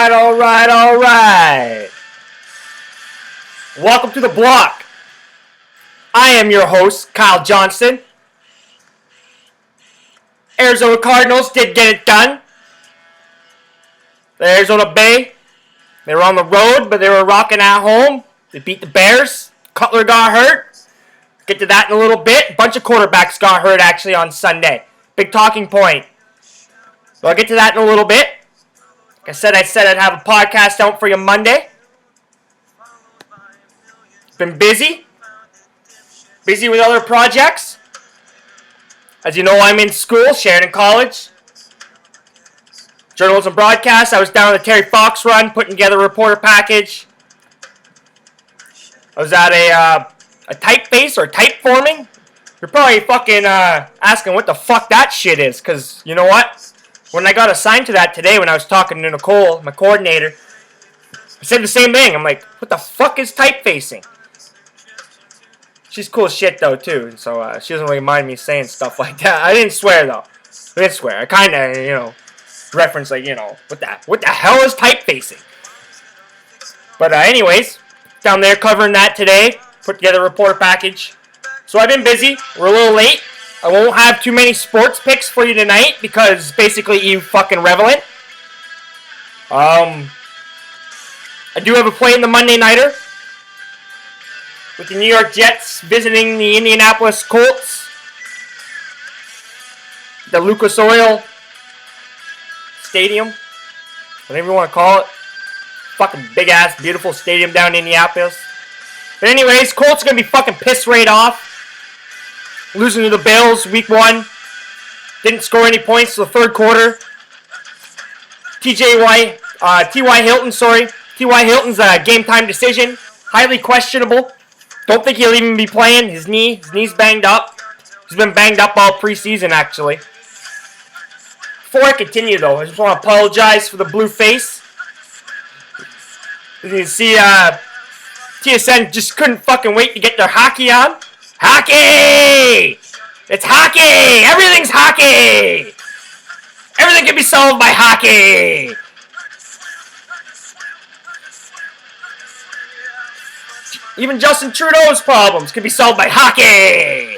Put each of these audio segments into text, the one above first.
Alright. Welcome to the block. I am your host, Kyle Johnston. Arizona Cardinals did get it done. The Arizona Bay, they were on the road, but they were rocking at home. They beat the Bears. Cutler got hurt. Get to that in a little bit. A bunch of quarterbacks got hurt actually on Sunday. Big talking point. So I'll get to that in a little bit. Like I said I'd have a podcast out for you Monday. Been busy. Busy with other projects. As you know, I'm in school, Sheridan College. Journalism broadcast. I was down on the Terry Fox run, putting together a reporter package. I was at a typeface or typeforming. You're probably fucking asking what the fuck that shit is, because you know what? When I got assigned to that today, when I was talking to Nicole, my coordinator, I said the same thing. I'm like, what the fuck is typefacing? She's cool as shit, though, too. And so she doesn't really mind me saying stuff like that. I didn't swear, though. I didn't swear. I kind of, reference, like, what the hell is typefacing? But anyways, down there covering that today. Put together a reporter package. So I've been busy. We're a little late. I won't have too many sports picks for you tonight because basically you fucking relevant. I do have a play in the Monday Nighter with the New York Jets visiting the Indianapolis Colts. The Lucas Oil Stadium, whatever you want to call it. Fucking big ass, beautiful stadium down in Indianapolis. But anyways, Colts are going to be fucking pissed right off. Losing to the Bills week 1. Didn't score any points till the third quarter. T.Y. T.Y. Hilton's game time decision. Highly questionable. Don't think he'll even be playing. His knee's banged up. He's been banged up all preseason, actually. Before I continue, though, I just want to apologize for the blue face. As you can see, TSN just couldn't fucking wait to get their hockey on. Hockey! It's hockey! Everything's hockey! Everything can be solved by hockey! Even Justin Trudeau's problems can be solved by hockey!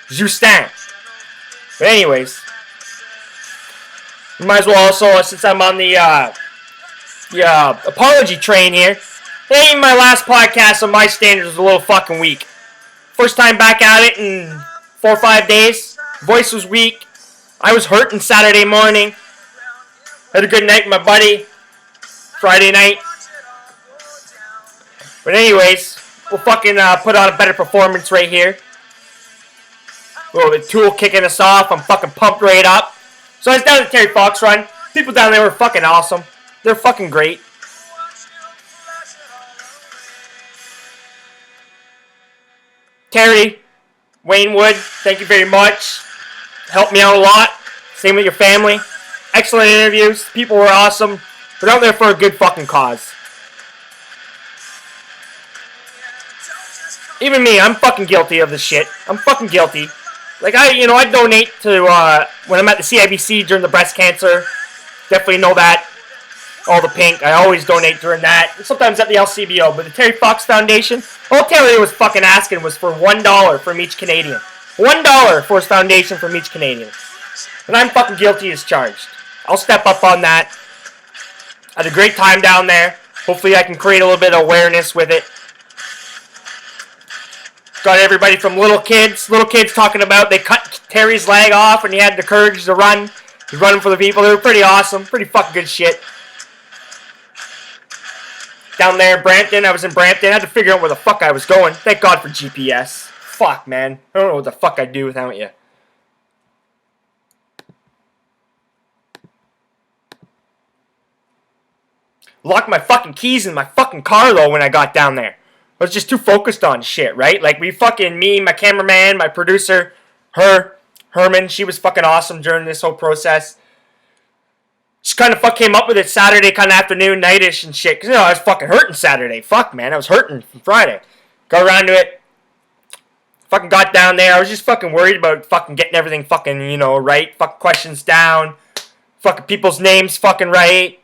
Justin. But anyways, we might as well also, since I'm on the apology train here, hey, my last podcast on my standards was a little fucking weak. First time back at it in 4 or 5 days. Voice was weak. I was hurting Saturday morning. Had a good night with my buddy. Friday night. But anyways, we'll fucking put on a better performance right here. The Tool kicking us off. I'm fucking pumped right up. So I was down at the Terry Fox run. People down there were fucking awesome. They're fucking great. Terry, Waynewood, thank you very much. Helped me out a lot. Same with your family. Excellent interviews. People were awesome. We're out there for a good fucking cause. Even me, I'm fucking guilty of this shit. I'm fucking guilty. Like, I donate to, when I'm at the CIBC during the breast cancer. Definitely know that. All the pink. I always donate during that. Sometimes at the LCBO. But the Terry Fox Foundation, all Terry was fucking asking was for $1 from each Canadian. $1 for his foundation from each Canadian. And I'm fucking guilty as charged. I'll step up on that. I had a great time down there. Hopefully I can create a little bit of awareness with it. Got everybody from little kids talking about they cut Terry's leg off and he had the courage to run. He's running for the people. They were pretty awesome. Pretty fucking good shit. Down there in Brampton, I was in Brampton. I had to figure out where the fuck I was going. Thank God for GPS. Fuck, man. I don't know what the fuck I'd do without you. Locked my fucking keys in my fucking car, though, when I got down there. I was just too focused on shit, right? Like, me, my cameraman, my producer, Herman, she was fucking awesome during this whole process. Just kind of came up with it Saturday kind of afternoon, nightish and shit. Because, I was fucking hurting Saturday. Fuck, man. I was hurting from Friday. Got around to it. Fucking got down there. I was just fucking worried about fucking getting everything fucking, right. Fucking questions down. Fucking people's names fucking right.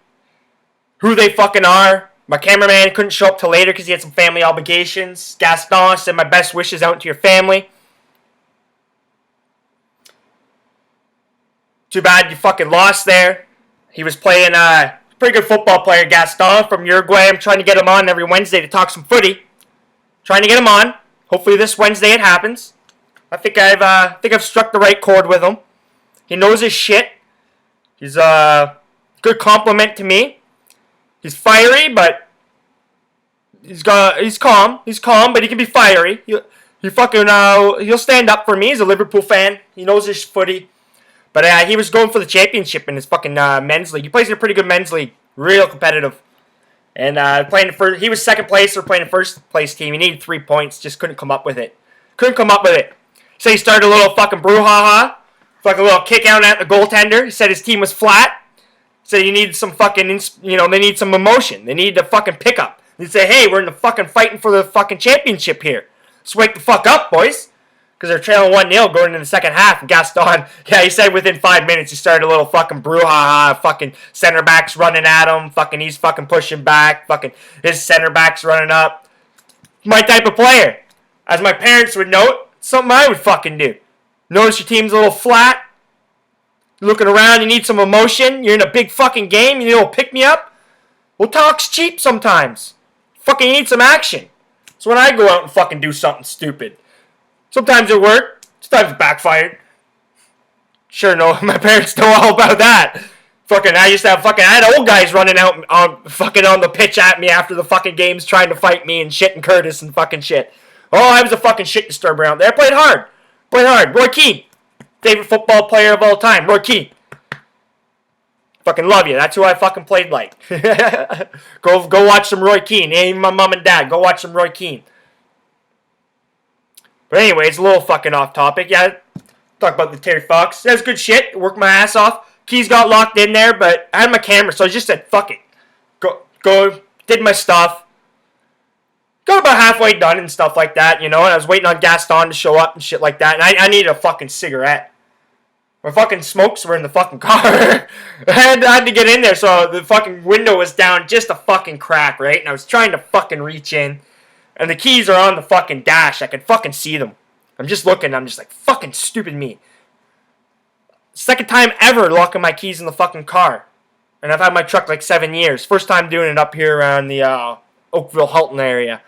who they fucking are. My cameraman couldn't show up till later because he had some family obligations. Gaston sent my best wishes out to your family. Too bad you fucking lost there. He was playing pretty good football player, Gaston from Uruguay. I'm trying to get him on every Wednesday to talk some footy. Trying to get him on. Hopefully this Wednesday it happens. I think I've struck the right chord with him. He knows his shit. He's a good compliment to me. He's fiery, but he's calm. He's calm, but he can be fiery. He'll stand up for me. He's a Liverpool fan. He knows his footy. But he was going for the championship in his fucking men's league. He plays in a pretty good men's league. Real competitive. And he was second place or playing a first place team. He needed 3 points. Just couldn't come up with it. So he started a little fucking brouhaha. Like a little kick out at the goaltender. He said his team was flat. Said he needed some fucking, they need some emotion. They need a fucking pickup. He'd say, hey, we're in the fucking fighting for the fucking championship here. Let's wake the fuck up, boys. Because they're trailing 1-0 going into the second half. And Gaston, he said within 5 minutes he started a little fucking brouhaha. Fucking center back's running at him. Fucking he's fucking pushing back. Fucking his center back's running up. My type of player. As my parents would note, something I would fucking do. Notice your team's a little flat. You're looking around, you need some emotion. You're in a big fucking game, you need a little pick-me-up. Well, talk's cheap sometimes. Fucking you need some action. So when I go out and fucking do something stupid. Sometimes it worked, sometimes it backfired. Sure, no, my parents know all about that. I had old guys running out on the pitch at me after the fucking games trying to fight me and shit and Curtis and fucking shit. Oh, I was a fucking shit disturber out there. I played hard. Roy Keane. Favorite football player of all time. Roy Keane. Fucking love you. That's who I fucking played like. Go watch some Roy Keane. Ain't my mom and dad. Go watch some Roy Keane. But anyways, a little fucking off topic. Yeah, talk about the Terry Fox. That's good shit. Worked my ass off. Keys got locked in there, but I had my camera, so I just said, fuck it. Go, did my stuff. Got about halfway done and stuff like that, and I was waiting on Gaston to show up and shit like that, and I needed a fucking cigarette. My fucking smokes were in the fucking car. I had to get in there, so the fucking window was down just a fucking crack, right? And I was trying to fucking reach in, and the keys are on the fucking dash. I could fucking see them. I'm just looking, I'm just like, fucking stupid me. Second time ever locking my keys in the fucking car. And I've had my truck like 7 years. First time doing it up here around the Oakville, Halton area.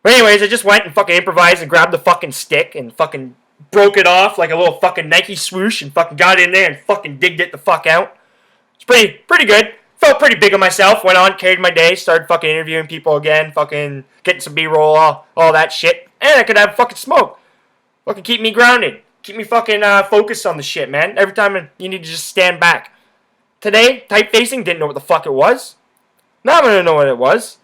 But anyways, I just went and fucking improvised and grabbed the fucking stick and fucking broke it off like a little fucking Nike swoosh and fucking got in there and fucking digged it the fuck out. It's pretty good. Felt pretty big of myself. Went on, carried my day, started fucking interviewing people again, fucking getting some B-roll, all that shit. And I could have fucking smoke. Fucking keep me grounded. Keep me fucking focused on the shit, man. Every time you need to just stand back. Today, typefacing, didn't know what the fuck it was. Now I'm gonna know what it was.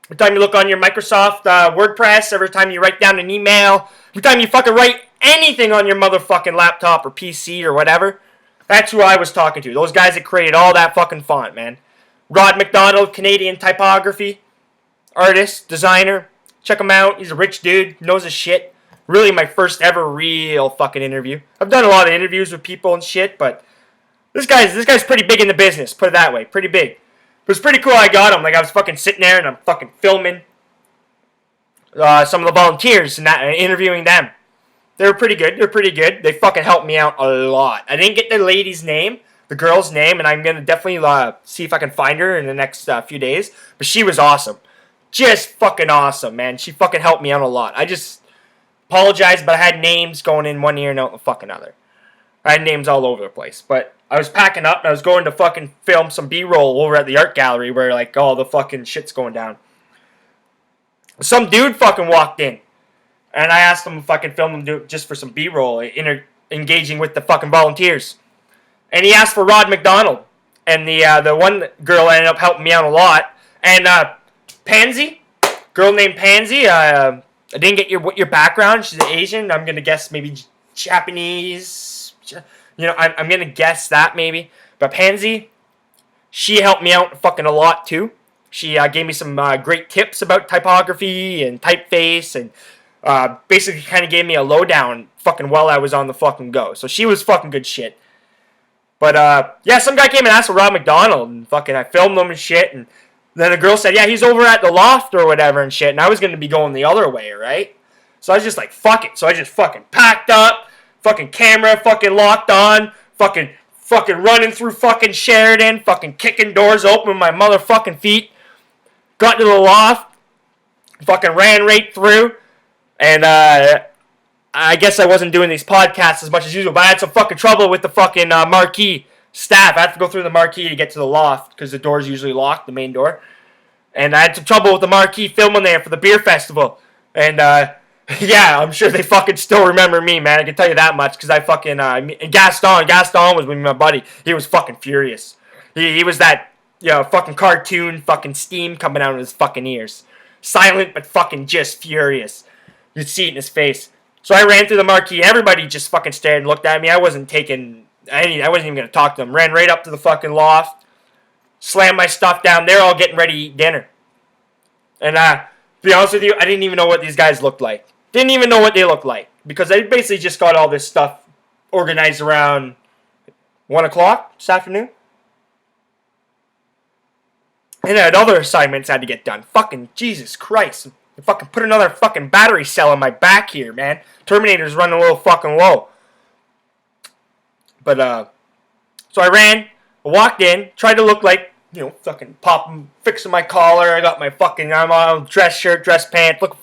Every time you look on your Microsoft WordPress, every time you write down an email, every time you fucking write anything on your motherfucking laptop or PC or whatever, that's who I was talking to. Those guys that created all that fucking font, man. Rod McDonald, Canadian typography, artist, designer. Check him out. He's a rich dude, knows his shit. Really my first ever real fucking interview. I've done a lot of interviews with people and shit, but this guy's pretty big in the business, put it that way. Pretty big. It was pretty cool I got him. Like, I was fucking sitting there and I'm fucking filming some of the volunteers and interviewing them. They were pretty good. They fucking helped me out a lot. I didn't get the lady's name, the girl's name, and I'm going to definitely see if I can find her in the next few days. But she was awesome. Just fucking awesome, man. She fucking helped me out a lot. I just apologize, but I had names going in one ear and out the fucking other. I had names all over the place. But I was packing up and I was going to fucking film some B-roll over at the art gallery where, like, all the fucking shit's going down. Some dude fucking walked in. And I asked him if I could film him just for some B-roll, engaging with the fucking volunteers. And he asked for Rod McDonald. And the one girl ended up helping me out a lot. And Pansy, girl named Pansy, I didn't get what your background. She's Asian. I'm going to guess maybe Japanese. I'm going to guess that maybe. But Pansy, she helped me out fucking a lot too. She gave me some great tips about typography and typeface and basically kind of gave me a lowdown fucking while I was on the fucking go. So she was fucking good shit. But, yeah, some guy came and asked for Rob McDonald, and fucking I filmed him and shit, and then the girl said, yeah, he's over at the loft or whatever and shit, and I was going to be going the other way, right? So I was just like, fuck it. So I just fucking packed up, fucking camera fucking locked on, fucking running through fucking Sheridan, fucking kicking doors open with my motherfucking feet, got to the loft, fucking ran right through, and, I guess I wasn't doing these podcasts as much as usual, but I had some fucking trouble with the fucking marquee staff. I had to go through the marquee to get to the loft because the door's usually locked, the main door. And I had some trouble with the marquee filming there for the beer festival. And, yeah, I'm sure they fucking still remember me, man. I can tell you that much because I fucking, Gaston was with me, my buddy. He was fucking furious. He was that, fucking cartoon fucking steam coming out of his fucking ears. Silent, but fucking just furious. You'd see it in his face. So I ran through the marquee. Everybody just fucking stared and looked at me. I wasn't even going to talk to them. Ran right up to the fucking loft. Slammed my stuff down. They're all getting ready to eat dinner. And, to be honest with you, I didn't even know what these guys looked like. Didn't even know what they looked like. Because I basically just got all this stuff organized around 1 o'clock this afternoon. And I had other assignments I had to get done. Fucking Jesus Christ. Fucking put another fucking battery cell on my back here, man. Terminator's running a little fucking low. But, so I walked in, tried to look like, fucking fixing my collar. I got my fucking, I'm on dress shirt, dress pants, looking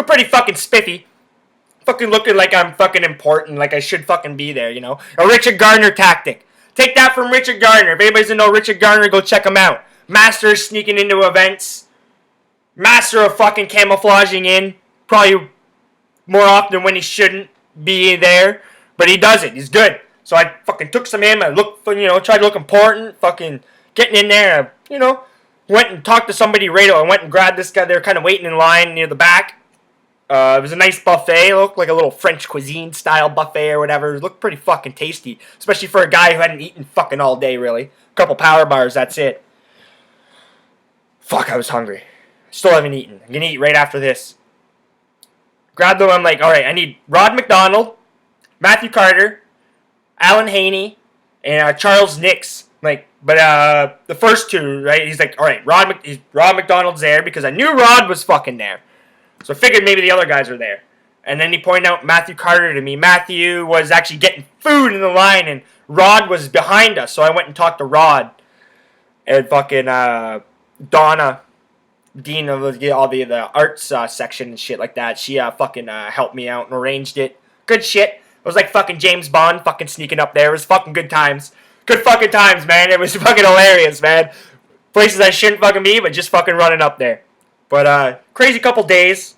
pretty fucking spiffy. Fucking looking like I'm fucking important, like I should fucking be there, A Richard Gardner tactic. Take that from Richard Gardner. If anybody doesn't know Richard Gardner, go check him out. Master of sneaking into events. Master of fucking camouflaging in. Probably more often when he shouldn't be there. But he does it. He's good. So I fucking took some in. I looked, tried to look important. Fucking getting in there. Went and talked to somebody right away. I went and grabbed this guy. They were kind of waiting in line near the back. It was a nice buffet. It looked like a little French cuisine style buffet or whatever. It looked pretty fucking tasty. Especially for a guy who hadn't eaten fucking all day, really. A couple power bars, that's it. Fuck, I was hungry. Still haven't eaten. I'm going to eat right after this. Grabbed them. I'm like, all right, I need Rod McDonald, Matthew Carter, Alan Haney, and Charles Nix. But the first two, right? He's like, all right, Rod McDonald's there because I knew Rod was fucking there. So I figured maybe the other guys were there. And then he pointed out Matthew Carter to me. Matthew was actually getting food in the line, and Rod was behind us. So I went and talked to Rod and fucking Donna, dean of all the arts section and shit like that. She fucking helped me out and arranged it. Good shit. It was like fucking James Bond fucking sneaking up there. It was fucking good times. Good fucking times, man. It was fucking hilarious, man. Places I shouldn't fucking be, but just fucking running up there. But crazy couple days.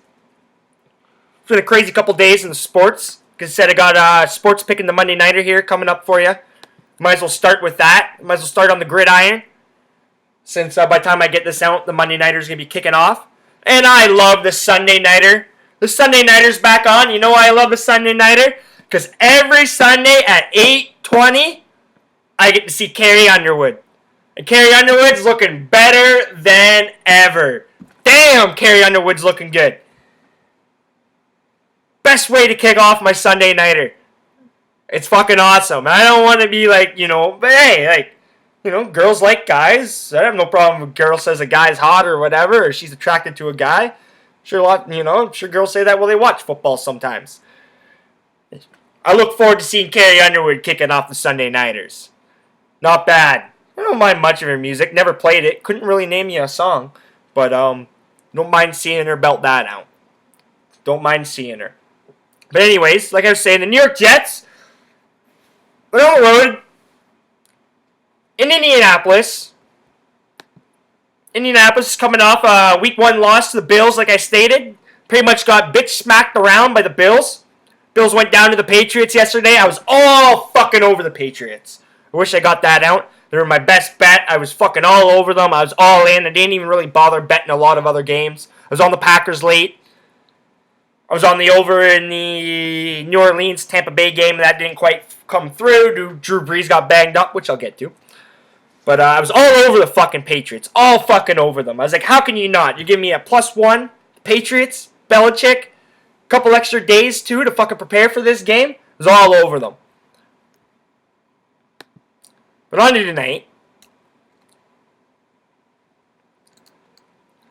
It's been a crazy couple days in the sports. Because I said I got sports picking the Monday Nighter here coming up for you. Might as well start with that. Might as well start on the gridiron. Since by the time I get this out, the Monday Nighter's going to be kicking off. And I love the Sunday Nighter. The Sunday Nighter's back on. You know why I love the Sunday Nighter? Because every Sunday at 8:20, I get to see Carrie Underwood. And Carrie Underwood's looking better than ever. Damn, Carrie Underwood's looking good. Best way to kick off my Sunday Nighter. It's fucking awesome. I don't want to be like, but hey, girls like guys. I have no problem if a girl says a guy's hot or whatever, or she's attracted to a guy. I'm sure girls say that while they watch football sometimes. I look forward to seeing Carrie Underwood kicking off the Sunday Nighters. Not bad. I don't mind much of her music. Never played it. Couldn't really name you a song. But, don't mind seeing her belt that out. Don't mind seeing her. But anyways, like I was saying, the New York Jets, they're on the road in Indianapolis. Indianapolis is coming off a Week 1 loss to the Bills, like I stated. Pretty much got bitch smacked around by the Bills. Bills went down to the Patriots yesterday. I was all fucking over the Patriots. I wish I got that out. They were my best bet. I was fucking all over them. I was all in. I didn't even really bother betting a lot of other games. I was on the Packers late. I was on the over in the New Orleans-Tampa Bay game. That didn't quite come through. Drew Brees got banged up, which I'll get to. But I was all over the fucking Patriots. All fucking over them. I was like, how can you not? You give me a +1, Patriots, Belichick, couple extra days, too, to fucking prepare for this game. I was all over them. But on to tonight.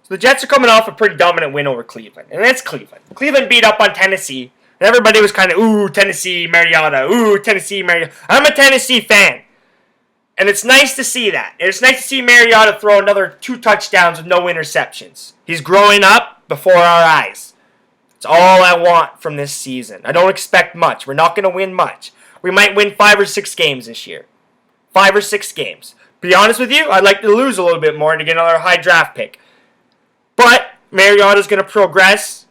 So the Jets are coming off a pretty dominant win over Cleveland. And that's Cleveland. Cleveland beat up on Tennessee. And everybody was kind of, ooh, Tennessee, Mariota. Ooh, Tennessee, Mariota. I'm a Tennessee fan. And it's nice to see that. And it's nice to see Mariota throw another 2 touchdowns with no interceptions. He's growing up before our eyes. It's all I want from this season. I don't expect much. We're not going to win much. We might win 5 or 6 games this year. 5 or 6 games. Be honest with you, I'd like to lose a little bit more to get another high draft pick. But Mariota's going to progress.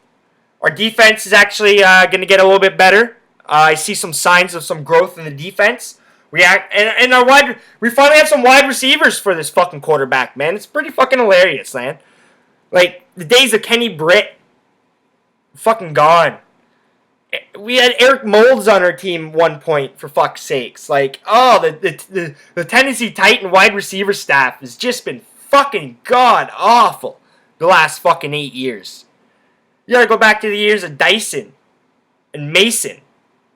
Our defense is actually going to get a little bit better. I see some signs of some growth in the defense. We finally have some wide receivers for this fucking quarterback, man. It's pretty fucking hilarious, man. Like, the days of Kenny Britt, fucking gone. We had Eric Moulds on our team 1 point, for fuck's sakes. Like, oh, the Tennessee Titan wide receiver staff has just been fucking god awful the last fucking 8 years. You gotta go back to the years of Dyson and Mason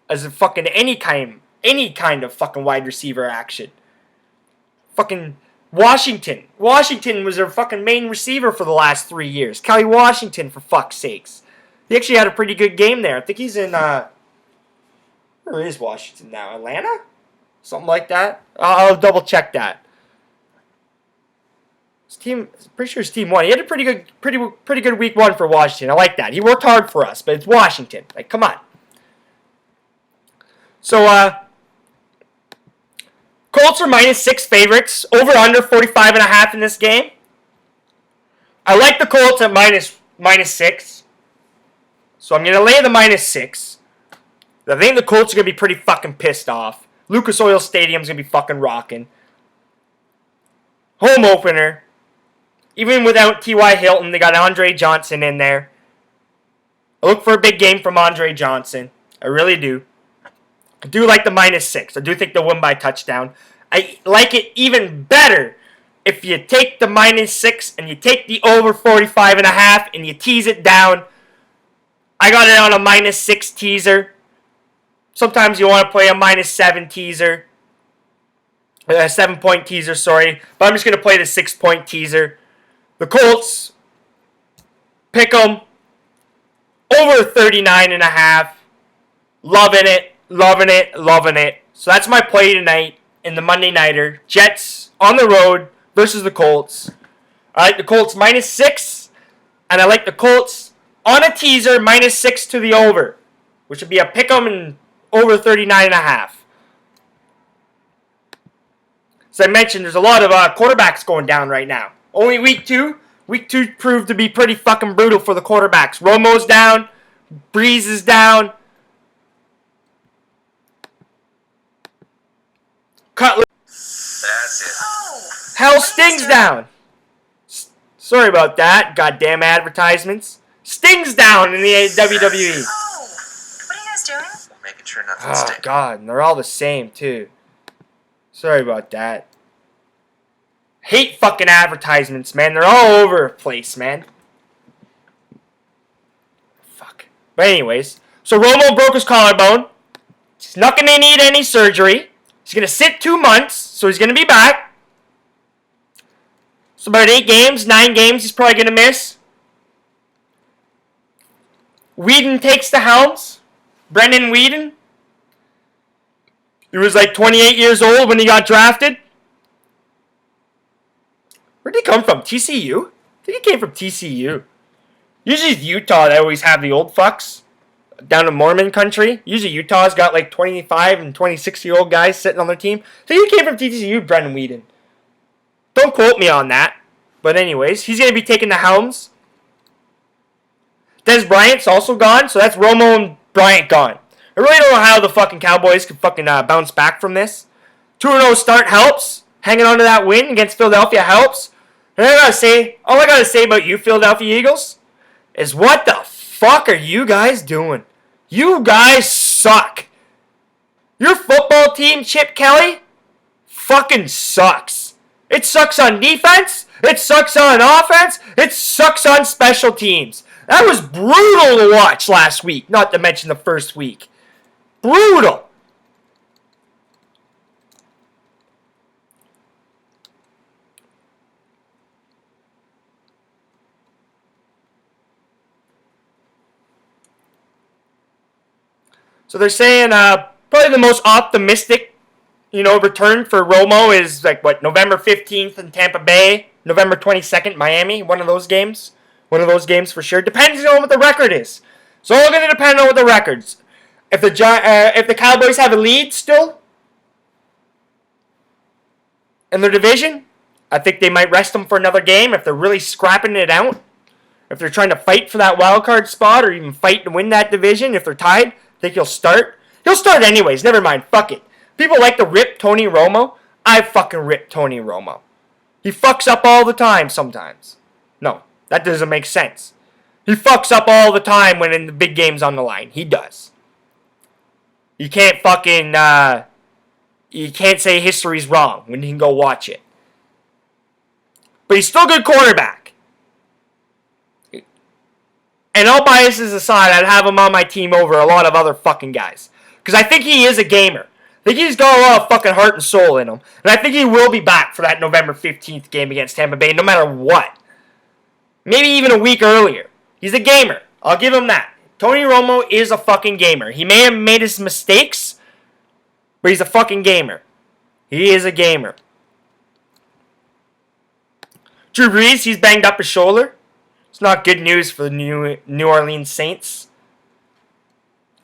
as a fucking any kind of fucking wide receiver action. Fucking Washington. Washington was their fucking main receiver for the last 3 years. Kelly Washington, for fuck's sakes. He actually had a pretty good game there. I think he's in, where is Washington now? Atlanta? Something like that? I'll double check that. Pretty sure his team won. He had a pretty good week 1 for Washington. I like that. He worked hard for us, but it's Washington. Like, come on. So, Colts are -6 favorites. Over under 45.5 in this game. I like the Colts at minus 6. So I'm going to lay the -6. I think the Colts are going to be pretty fucking pissed off. Lucas Oil Stadium's going to be fucking rocking. Home opener. Even without T.Y. Hilton, they got Andre Johnston in there. I look for a big game from Andre Johnston. I really do. I do like the -6. I do think they'll win by a touchdown. I like it even better if you take the -6 and you take the over 45.5 and you tease it down. I got it on a -6 teaser. Sometimes you want to play a -7 teaser. A 7-point teaser, sorry. But I'm just going to play the 6-point teaser. The Colts, pick them over 39.5. Loving it, loving it, loving it. So that's my play tonight in the Monday Nighter. Jets on the road versus the Colts. I like the Colts -6. And I like the Colts on a teaser, -6 to the over, which would be a pick 'em and over 39.5. As I mentioned, there's a lot of quarterbacks going down right now. Only week 2. Week 2 proved to be pretty fucking brutal for the quarterbacks. Romo's down. Breeze is down. Cutler. That's it. Hell Sting's down. Sorry about that. Goddamn advertisements. Sting's down in the WWE. Oh, what are you guys doing? Making sure nothing Oh, sticks. God. And they're all the same, too. Sorry about that. Hate fucking advertisements, man. They're all over the place, man. Fuck. But anyways. So Romo broke his collarbone. He's not going to need any surgery. He's going to sit 2 months. So he's going to be back. So about 8 games, 9 games he's probably going to miss. Whedon takes the helms. Brendan Whedon. He was like 28 years old when he got drafted. Where'd he come from? TCU? I think he came from TCU. Usually it's Utah that always have the old fucks down in Mormon country. Usually Utah's got like 25 and 26-year-old guys sitting on their team. I think he came from TCU, Brendan Whedon. Don't quote me on that. But anyways, he's going to be taking the helms. Des Bryant's also gone, so that's Romo and Bryant gone. I really don't know how the fucking Cowboys can fucking bounce back from this. 2-0 start helps. Hanging on to that win against Philadelphia helps. And all I gotta say about you Philadelphia Eagles is what the fuck are you guys doing? You guys suck. Your football team, Chip Kelly, fucking sucks. It sucks on defense. It sucks on offense. It sucks on special teams. That was brutal to watch last week, not to mention the first week. Brutal. So they're saying probably the most optimistic, return for Romo is like November 15th in Tampa Bay, November 22nd Miami. One of those games. One of those games for sure. Depends on what the record is. It's all going to depend on what the records. If the Cowboys have a lead still in their division, I think they might rest him for another game. If they're really scrapping it out, if they're trying to fight for that wild card spot or even fight to win that division, if they're tied, I think he'll start. He'll start anyways. Never mind. Fuck it. People like to rip Tony Romo. I fucking rip Tony Romo. He fucks up all the time sometimes. No, that doesn't make sense. He fucks up all the time when in the big game's on the line. He does. You can't fucking, you can't say history's wrong when you can go watch it. But he's still a good quarterback. And all biases aside, I'd have him on my team over a lot of other fucking guys. Because I think he is a gamer. I think he's got a lot of fucking heart and soul in him. And I think he will be back for that November 15th game against Tampa Bay, no matter what. Maybe even a week earlier. He's a gamer. I'll give him that. Tony Romo is a fucking gamer. He may have made his mistakes, but he's a fucking gamer. He is a gamer. Drew Brees, he's banged up his shoulder. It's not good news for the New Orleans Saints.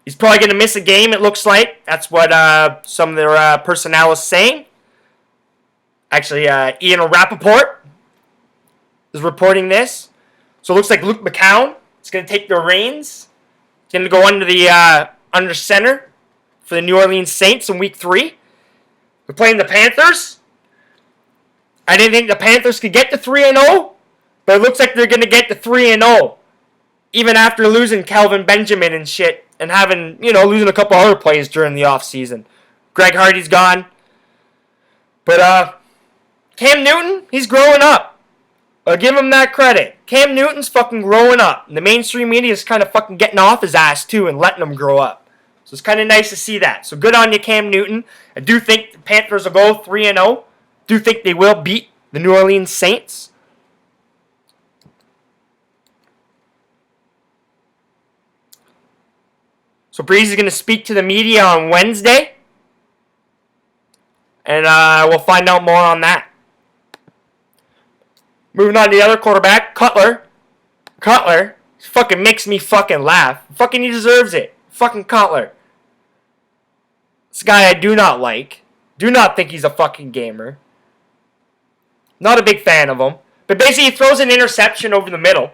He's probably going to miss a game, it looks like. That's what some of their personnel is saying. Actually, Ian Rappaport is reporting this. So it looks like Luke McCown is going to take the reins. He's going to go under center for the New Orleans Saints in Week 3. We're playing the Panthers. I didn't think the Panthers could get to 3-0, but it looks like they're going to get to 3-0, even after losing Calvin Benjamin and shit, and having, losing a couple other plays during the offseason. Greg Hardy's gone. But, Cam Newton, he's growing up. I'll give him that credit. Cam Newton's fucking growing up. And the mainstream media is kind of fucking getting off his ass, too, and letting him grow up. So it's kind of nice to see that. So good on you, Cam Newton. I do think the Panthers will go 3-0. Do think they will beat the New Orleans Saints. So Brees is going to speak to the media on Wednesday. And we'll find out more on that. Moving on to the other quarterback, Cutler. Cutler fucking makes me fucking laugh. Fucking he deserves it. Fucking Cutler. This guy I do not like. Do not think he's a fucking gamer. Not a big fan of him. But basically he throws an interception over the middle.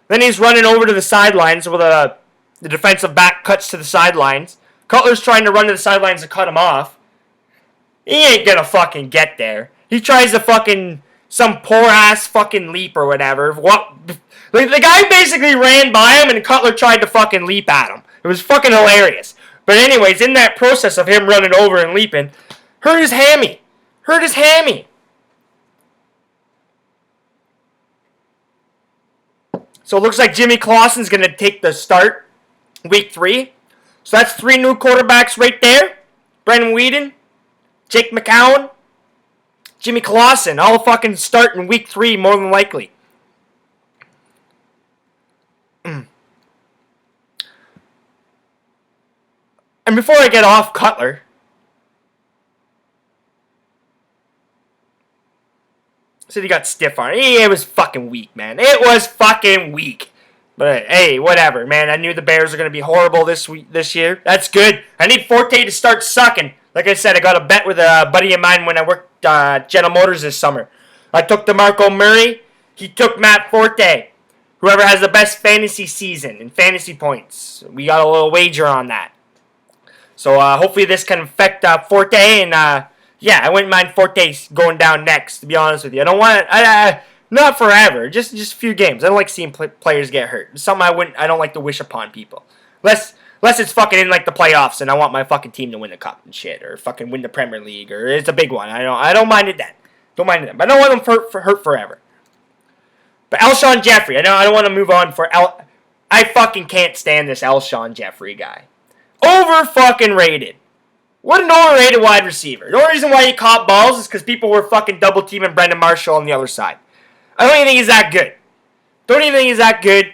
Then he's running over to the sidelines with the defensive back cuts to the sidelines. Cutler's trying to run to the sidelines to cut him off. He ain't gonna fucking get there. He tries to fucking some poor ass fucking leap or whatever. The guy basically ran by him and Cutler tried to fucking leap at him. It was fucking hilarious. But anyways, in that process of him running over and leaping, hurt his hammy. Hurt his hammy. So it looks like Jimmy Clausen's going to take the start Week 3. So that's 3 new quarterbacks right there. Brendan Whedon, Jake McCown, Jimmy Clausen, all fucking start in Week 3 more than likely. And before I get off Cutler, said he got stiff on it. It was fucking weak, man. It was fucking weak. But hey, whatever, man. I knew the Bears are going to be horrible this year. That's good. I need Forte to start sucking. Like I said, I got a bet with a buddy of mine when I worked General Motors this summer. I took DeMarco Murray. He took Matt Forte. Whoever has the best fantasy season and fantasy points. We got a little wager on that. So hopefully this can affect Forte. And yeah, I wouldn't mind Forte going down next, to be honest with you. I don't want it. Not forever. Just a few games. I don't like seeing players get hurt. It's something I don't like to wish upon people. Unless it's fucking in like the playoffs and I want my fucking team to win the cup and shit, or fucking win the Premier League, or it's a big one. I don't mind it then. Don't mind it then. But I don't want them hurt forever. But Alshon Jeffrey, I don't want to move on for I fucking can't stand this Alshon Jeffrey guy. Over fucking rated. What an overrated wide receiver. The only reason why he caught balls is because people were fucking double teaming Brendan Marshall on the other side. I don't even think he's that good. Don't even think he's that good.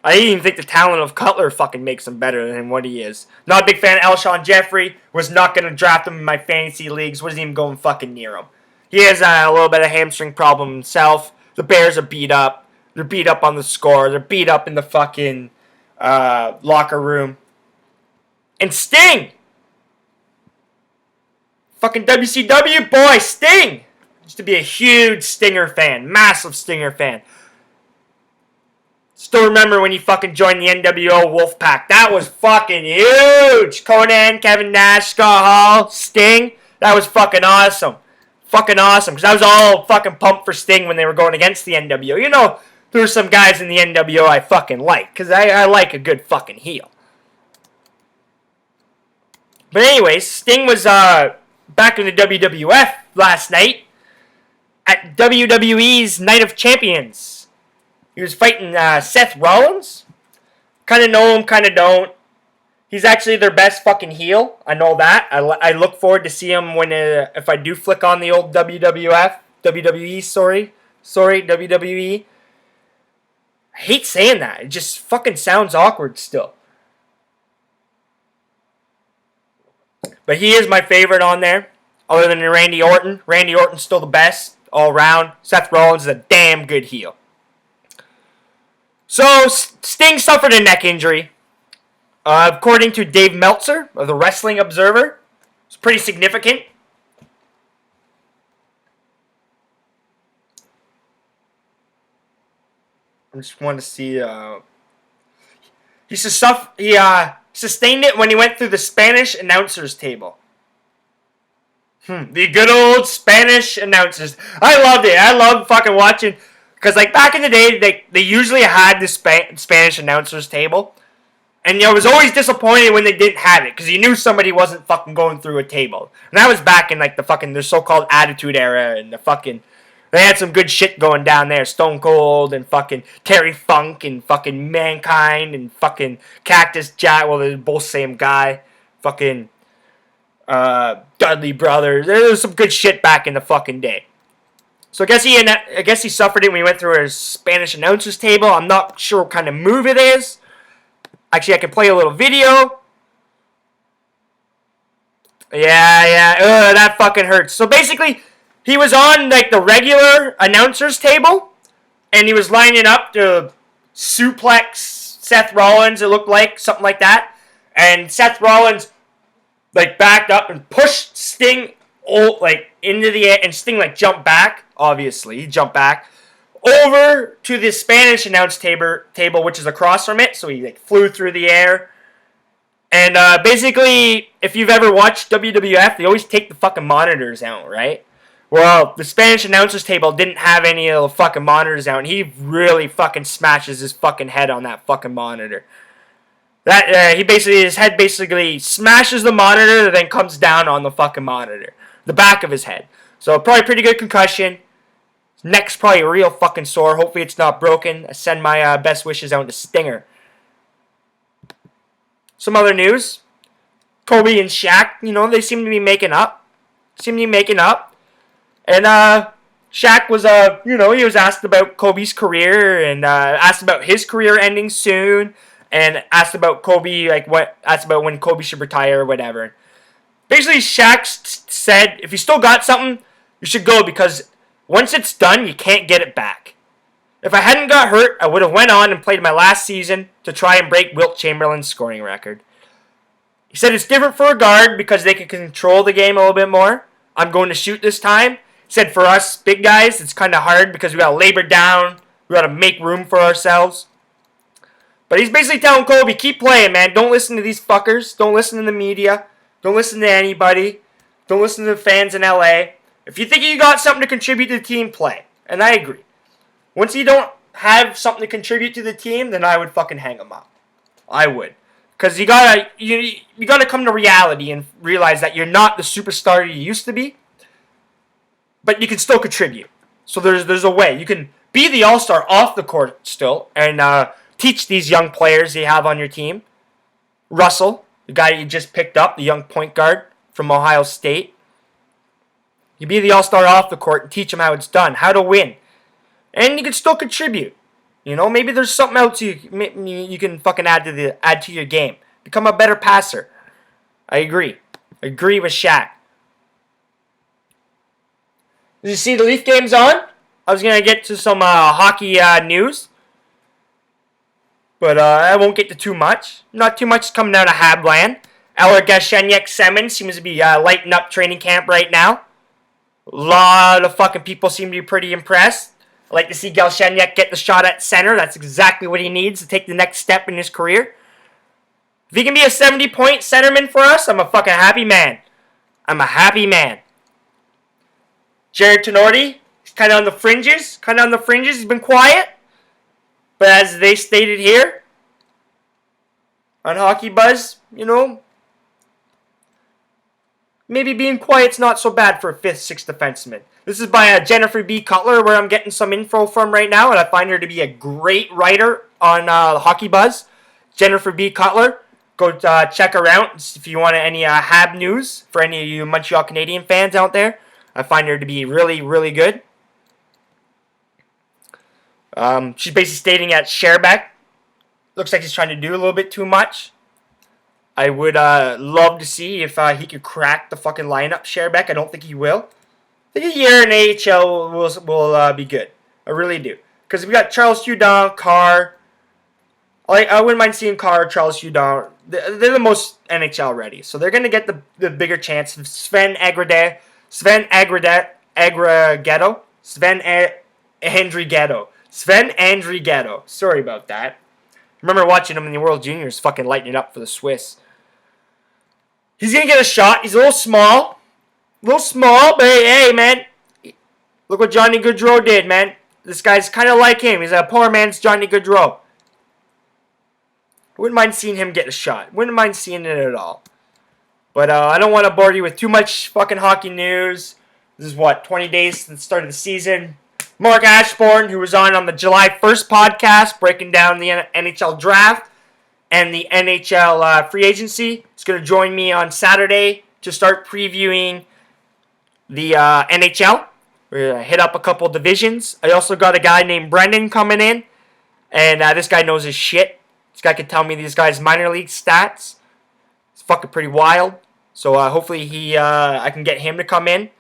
I even think the talent of Cutler fucking makes him better than what he is. Not a big fan of Alshon Jeffrey. Was not going to draft him in my fantasy leagues. Wasn't even going fucking near him. He has a little bit of hamstring problem himself. The Bears are beat up. They're beat up on the score. They're beat up in the fucking locker room. And Sting! Fucking WCW boy, Sting! Used to be a huge Stinger fan. Massive Stinger fan. Still remember when he fucking joined the NWO Wolfpack. That was fucking huge. Conan, Kevin Nash, Scott Hall, Sting. That was fucking awesome. Fucking awesome. Because I was all fucking pumped for Sting when they were going against the NWO. You know, there were some guys in the NWO I fucking like. Because I like a good fucking heel. But anyways, Sting was back in the WWF last night at WWE's Night of Champions. He was fighting Seth Rollins. Kind of know him, kind of don't. He's actually their best fucking heel. I know that. I look forward to see him when if I do flick on the old WWE. Sorry, WWE. I hate saying that. It just fucking sounds awkward still. But he is my favorite on there. Other than Randy Orton. Randy Orton's still the best all around. Seth Rollins is a damn good heel. So, Sting suffered a neck injury. According to Dave Meltzer of the Wrestling Observer, it's pretty significant. I just want to see. He sustained it when he went through the Spanish announcers table. The good old Spanish announcers. I loved it. I loved fucking watching. Because, like, back in the day, they usually had the Spanish announcers table. And, you know, I was always disappointed when they didn't have it. Because you knew somebody wasn't fucking going through a table. And that was back in, like, the so-called Attitude Era. And they had some good shit going down there. Stone Cold and fucking Terry Funk and fucking Mankind and fucking Cactus Jack. Well, they're both same guy. Fucking Dudley Brothers. There was some good shit back in the fucking day. So I guess he suffered it when he went through his Spanish announcers table. I'm not sure what kind of move it is. Actually, I can play a little video. Yeah. That fucking hurts. So basically, he was on like the regular announcers table, and he was lining up to suplex Seth Rollins. It looked like something like that, and Seth Rollins like backed up and pushed Sting into the air, and Sting like jumped back. Obviously, he jumped back over to the Spanish announce table, which is across from it. So he like flew through the air. And basically, if you've ever watched WWF, they always take the fucking monitors out, right? Well, the Spanish announcers table didn't have any of the fucking monitors out, and he really fucking smashes his fucking head on that fucking monitor. His head basically smashes the monitor, and then comes down on the fucking monitor, the back of his head. So probably pretty good concussion. His neck's probably real fucking sore. Hopefully it's not broken. I send my best wishes out to Stinger. Some other news. Kobe and Shaq, they seem to be making up. And Shaq was, he was asked about Kobe's career and asked about his career ending soon, and asked about Kobe, asked about when Kobe should retire or whatever. Basically, Shaq said, if you still got something, you should go, because once it's done, you can't get it back. If I hadn't got hurt, I would have went on and played my last season to try and break Wilt Chamberlain's scoring record. He said it's different for a guard because they can control the game a little bit more. I'm going to shoot this time. He said for us big guys, it's kind of hard because we got to labor down. We got to make room for ourselves. But he's basically telling Kobe, keep playing, man. Don't listen to these fuckers. Don't listen to the media. Don't listen to anybody. Don't listen to the fans in LA. If you think you got something to contribute to the team, play. And I agree. Once you don't have something to contribute to the team, then I would fucking hang him up. I would. Because you gotta come to reality and realize that you're not the superstar you used to be. But you can still contribute. So there's a way. You can be the all-star off the court still and teach these young players you have on your team. Russell, the guy you just picked up, the young point guard from Ohio State. You be the all-star off the court and teach them how it's done, how to win. And you can still contribute. You know, maybe there's something else you can fucking add to your game. Become a better passer. I agree. Agree with Shaq. Did you see the Leaf game's on? I was gonna get to some hockey news, but I won't get to too much. Not too much coming out of Habland. Eller Galchenyuk Semin seems to be lighting up training camp right now. A lot of fucking people seem to be pretty impressed. I like to see Galchenyuk get the shot at center. That's exactly what he needs to take the next step in his career. If he can be a 70-point centerman for us, I'm a fucking happy man. I'm a happy man. Jared Tenorti, he's kind of on the fringes. He's been quiet. But as they stated here on Hockey Buzz, you know, maybe being quiet's not so bad for a 5th, 6th defenseman. This is by Jennifer B. Cutler, where I'm getting some info from right now, and I find her to be a great writer on Hockey Buzz. Jennifer B. Cutler, go check her out if you want any Hab news for any of you Montreal Canadian fans out there. I find her to be really, really good. She's basically stating that Sherbeck looks like he's trying to do a little bit too much. I would love to see if he could crack the fucking lineup, Sherbeck. I don't think he will. I think a year in AHL will be good. I really do. Because we got Charles Hudon, Carr. I wouldn't mind seeing Carr, Charles Hudon. They're the most NHL ready. So they're going to get the bigger chance. Sven Agregetto. Sven Andrighetto. Sorry about that. I remember watching him in the World Juniors fucking lighting it up for the Swiss. He's going to get a shot. He's a little small. But hey, man. Look what Johnny Gaudreau did, man. This guy's kind of like him. He's a poor man's Johnny Gaudreau. Wouldn't mind seeing him get a shot. Wouldn't mind seeing it at all. But I don't want to bore you with too much fucking hockey news. This is 20 days since the start of the season. Mark Ashbourne, who was on the July 1st podcast, breaking down the NHL draft and the NHL free agency, is going to join me on Saturday to start previewing the NHL. We're going to hit up a couple divisions. I also got a guy named Brendan coming in, and this guy knows his shit. This guy can tell me these guys' minor league stats. It's fucking pretty wild. So hopefully I can get him to come in.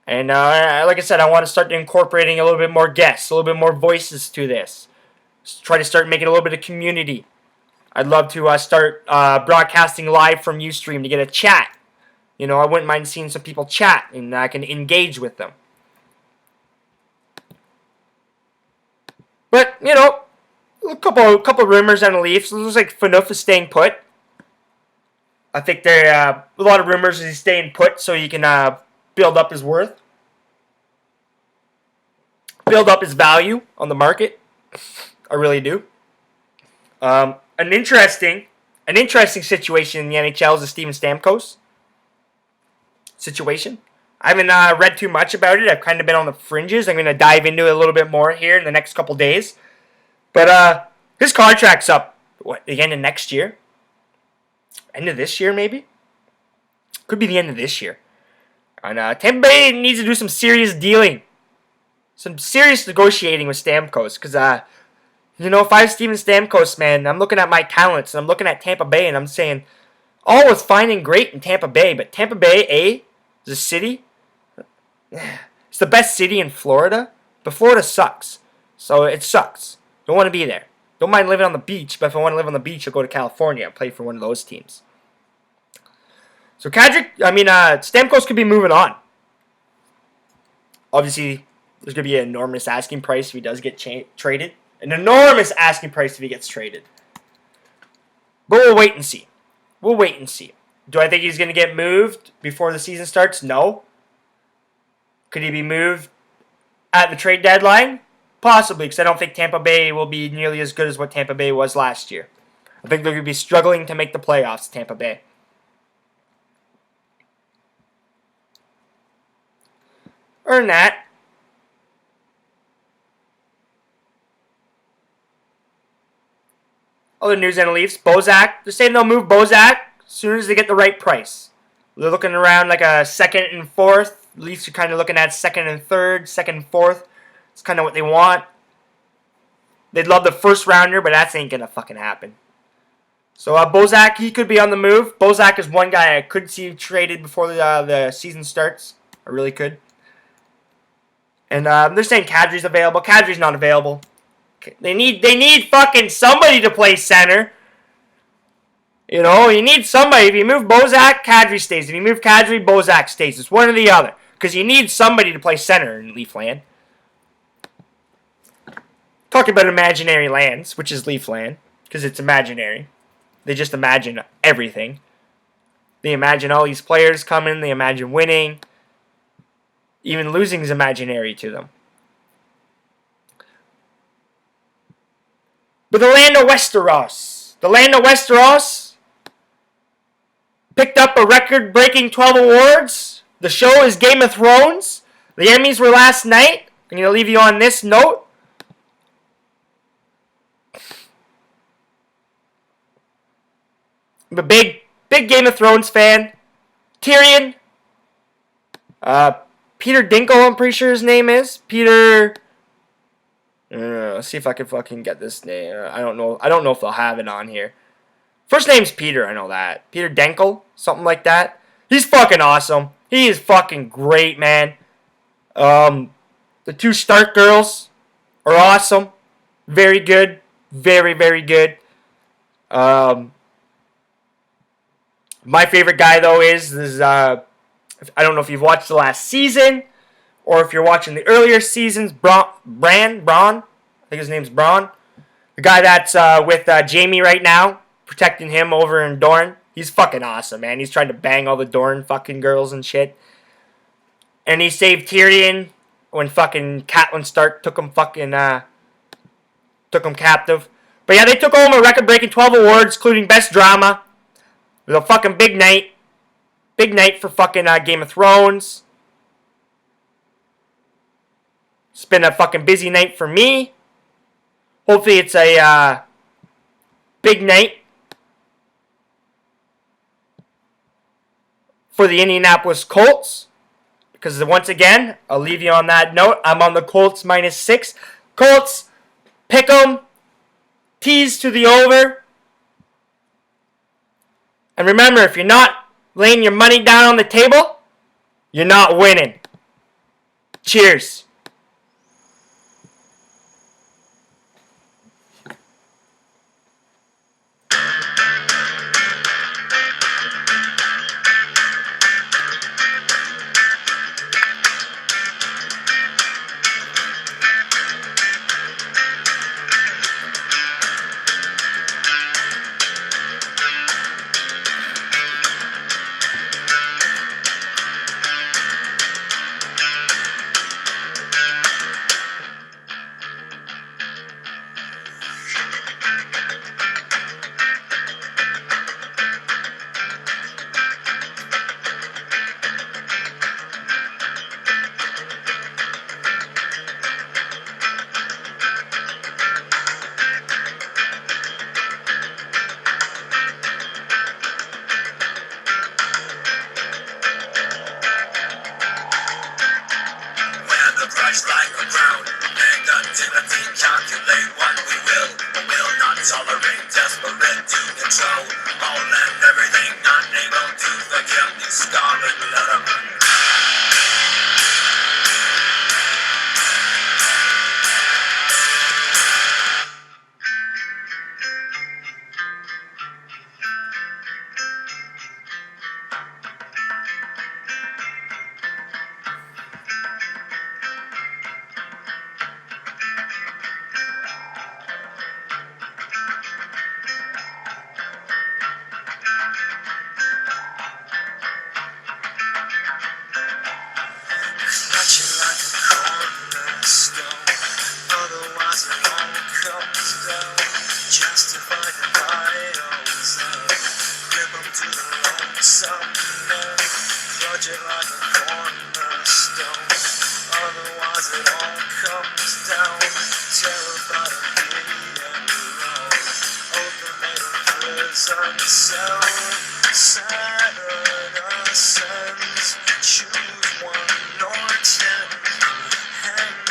And like I said, I want to start incorporating a little bit more guests, a little bit more voices to this. Just try to start making a little bit of community. I'd love to start broadcasting live from Ustream to get a chat. You know, I wouldn't mind seeing some people chat, and I can engage with them. But, you know, a couple rumors on the Leafs. It looks like Phaneuf is staying put. I think there are a lot of rumors that he's staying put so he can build up his worth. Build up his value on the market. I really do. An interesting situation in the NHL is the Steven Stamkos situation. I haven't read too much about it. I've kind of been on the fringes. I'm going to dive into it a little bit more here in the next couple days. But his contract's up, the end of next year? End of this year, maybe? Could be the end of this year. And Tampa Bay needs to do some serious dealing. Some serious negotiating with Stamkos. Because, you know, if I was Steven Stamkos, man, I'm looking at my talents. And I'm looking at Tampa Bay. And I'm saying, all was fine and great in Tampa Bay. But Tampa Bay, is a city. It's the best city in Florida. But Florida sucks. So it sucks. Don't want to be there. Don't mind living on the beach. But if I want to live on the beach, I'll go to California and play for one of those teams. So Stamkos could be moving on. Obviously, there's going to be an enormous asking price if he does get traded. An enormous asking price if he gets traded. But we'll wait and see. Do I think he's going to get moved before the season starts? No. Could he be moved at the trade deadline? Possibly, because I don't think Tampa Bay will be nearly as good as what Tampa Bay was last year. I think they're going to be struggling to make the playoffs, Tampa Bay. Earn that. Other news and Leafs. Bozak. They're saying they'll move Bozak as soon as they get the right price. They're looking around like a second and fourth. Leafs are kind of looking at second and third, second and fourth. It's kind of what they want. They'd love the first rounder, but that ain't gonna fucking happen. So Bozak, he could be on the move. Bozak is one guy I could see traded before the season starts. I really could. And they're saying Kadri's available. Kadri's not available. They need fucking somebody to play center. You know, you need somebody. If you move Bozak, Kadri stays. If you move Kadri, Bozak stays. It's one or the other. Because you need somebody to play center in Leafland. Talking about imaginary lands, which is Leafland. Because it's imaginary. They just imagine everything. They imagine all these players coming. They imagine winning. Even losing is imaginary to them. But the land of Westeros. The land of Westeros picked up a record-breaking 12 awards. The show is Game of Thrones. The Emmys were last night. I'm going to leave you on this note. I'm a big Game of Thrones fan. Tyrion. Peter Dinklage, I'm pretty sure his name is. Peter... let's see if I can fucking get this name. I don't know if they'll have it on here. First name's Peter, I know that. Peter Dinklage, something like that. He's fucking awesome. He is fucking great, man. The two Stark girls are awesome. Very good. Very, very good. My favorite guy, though, is I don't know if you've watched the last season, or if you're watching the earlier seasons, Braun, I think his name's Braun. The guy that's with Jamie right now, protecting him over in Dorne. He's fucking awesome, man. He's trying to bang all the Dorne fucking girls and shit. And he saved Tyrion when fucking Catelyn Stark took him captive. But yeah, they took home a record-breaking 12 awards, including Best Drama. It was a fucking big night. Big night for fucking Game of Thrones. It's been a fucking busy night for me. Hopefully it's a big night for the Indianapolis Colts. Because once again, I'll leave you on that note. I'm on the Colts -6. Colts, pick 'em. Tease to the over. And remember, if you're not laying your money down on the table, you're not winning. Cheers. Like a crown, negativity, calculate what we will not tolerate, desperate to control all and everything, unable to forgive the scarlet letterman. Clutching like a cornerstone, otherwise it all comes down. Justified in idols, grip 'em to the lonesome man. Clutching like a cornerstone, otherwise it all comes down. Terrified of being alone, ultimatum prison cell. Saturn ascends, choose 1 or 10. Hang